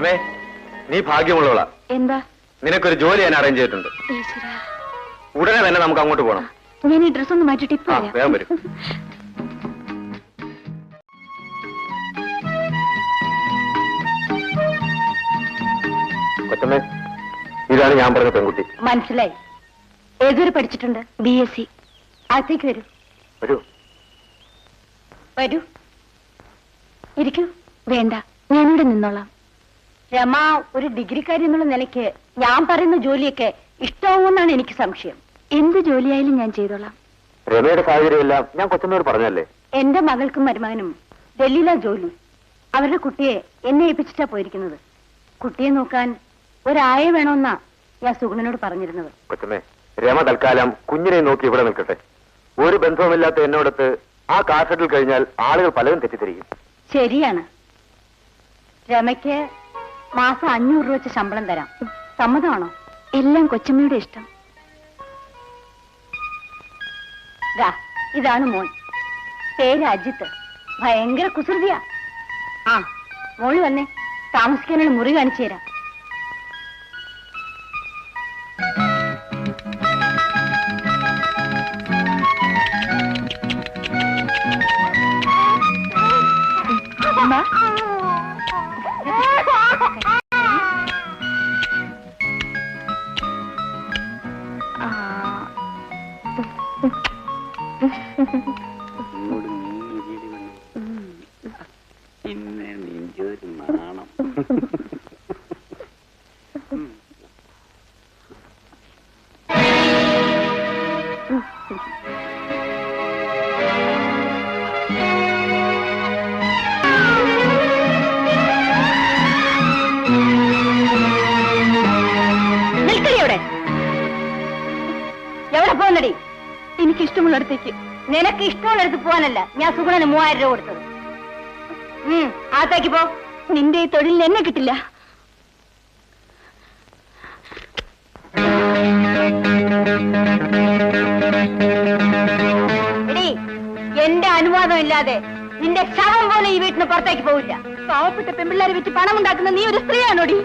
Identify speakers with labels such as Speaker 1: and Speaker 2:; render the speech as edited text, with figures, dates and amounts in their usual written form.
Speaker 1: രമേ, നീ ഭാഗ്യമുള്ളവളാ.
Speaker 2: എന്താ?
Speaker 1: നിനക്കൊരു ജോലി ഞാൻ അറേഞ്ച് ചെയ്തിട്ടുണ്ട്. ഉടനെ തന്നെ നമുക്ക് അങ്ങോട്ട് പോകണം.
Speaker 2: ഞാൻ ഈ ഡ്രസ് ഒന്ന് മാറ്റിട്ട് ഇപ്പൊ
Speaker 1: വേഗം വരും. കൊച്ചമ്മേ, ഇതാണ് ഞാൻ പറഞ്ഞ പെൺകുട്ടി.
Speaker 2: മനസ്സിലായി. ഏതൊരു പഠിച്ചിട്ടുണ്ട്? BSc. അകത്തേക്ക് വരൂ.
Speaker 1: വരൂ.
Speaker 2: വരൂ. ഇരിക്കൂ. വേണ്ട, ഞാനിവിടെ നിന്നോളാം. രമ ഒരു ഡിഗ്രിക്കാരി എന്നുള്ള നിലയ്ക്ക് ഞാൻ പറയുന്ന ജോലിയൊക്കെ ഇഷ്ടമാവുമെന്നാണ് എനിക്ക് സംശയം. എന്ത് ജോലിയായാലും ഞാൻ ചെയ്തോളാം.
Speaker 1: രമയുടെ സാഹചര്യമെല്ലാം ഞാൻ കൊച്ചമ്മയോട് പറഞ്ഞല്ലേ.
Speaker 2: എന്റെ മകൾക്കും മരുമകനും ഡൽഹിയിലാ ജോലി. അവരുടെ കുട്ടിയെ എന്നെ ഏൽപ്പിച്ചിട്ടാ പോയിരിക്കുന്നത്. കുട്ടിയെ നോക്കാൻ ഒരായ വേണമെന്നാ ഞാൻ സുഗുണനോട് പറഞ്ഞിരുന്നത്.
Speaker 1: കൊച്ചമ്മേ, രമ തൽക്കാലം കുഞ്ഞിനെ നോക്കി ഇവിടെ നിൽക്കട്ടെ. ഒരു ബന്ധവുമില്ലാത്ത എന്നോടത്ത് ആ കാസറ്റിൽ കഴിഞ്ഞാൽ ആളുകൾ പലരും തെറ്റിദ്ധരിക്കും.
Speaker 2: ശരിയാണ്. രമയ്ക്ക് മാസം 500 രൂപ വെച്ച് ശമ്പളം തരാം. സമ്മതമാണോ? എല്ലാം കൊച്ചമ്മയുടെ ഇഷ്ടം. ഇതാണ് മോൻ. പേര് അജിത്ത്. ഭയങ്കര കുസൃതിയാ. ആ, മോള് വന്നേ. താമസിക്കാനുള്ള മുറി കാണിച്ചു തരാം. എവിടെ പോകുന്നടി? എനിക്ക് ഇഷ്ടമുള്ളിടത്തേക്ക്. നിനക്ക് ഇഷ്ടമുള്ളിടത്ത് പോകാനല്ല ഞാൻ സുഗുണന് 3000 രൂപ കൊടുത്തത്. അകത്തേക്ക് പോ. നിന്റെ ഈ തൊഴിലിന് എന്നെ കിട്ടില്ല. എടി, എന്റെ അനുവാദം ഇല്ലാതെ നിന്റെ ശവം പോലെ ഈ വീട്ടിന് പുറത്തേക്ക് പോവില്ല. പാവപ്പെട്ട പെൺപിള്ളേരെ വെച്ച് പണം ഉണ്ടാക്കുന്ന നീ ഒരു സ്ത്രീയാണോടി?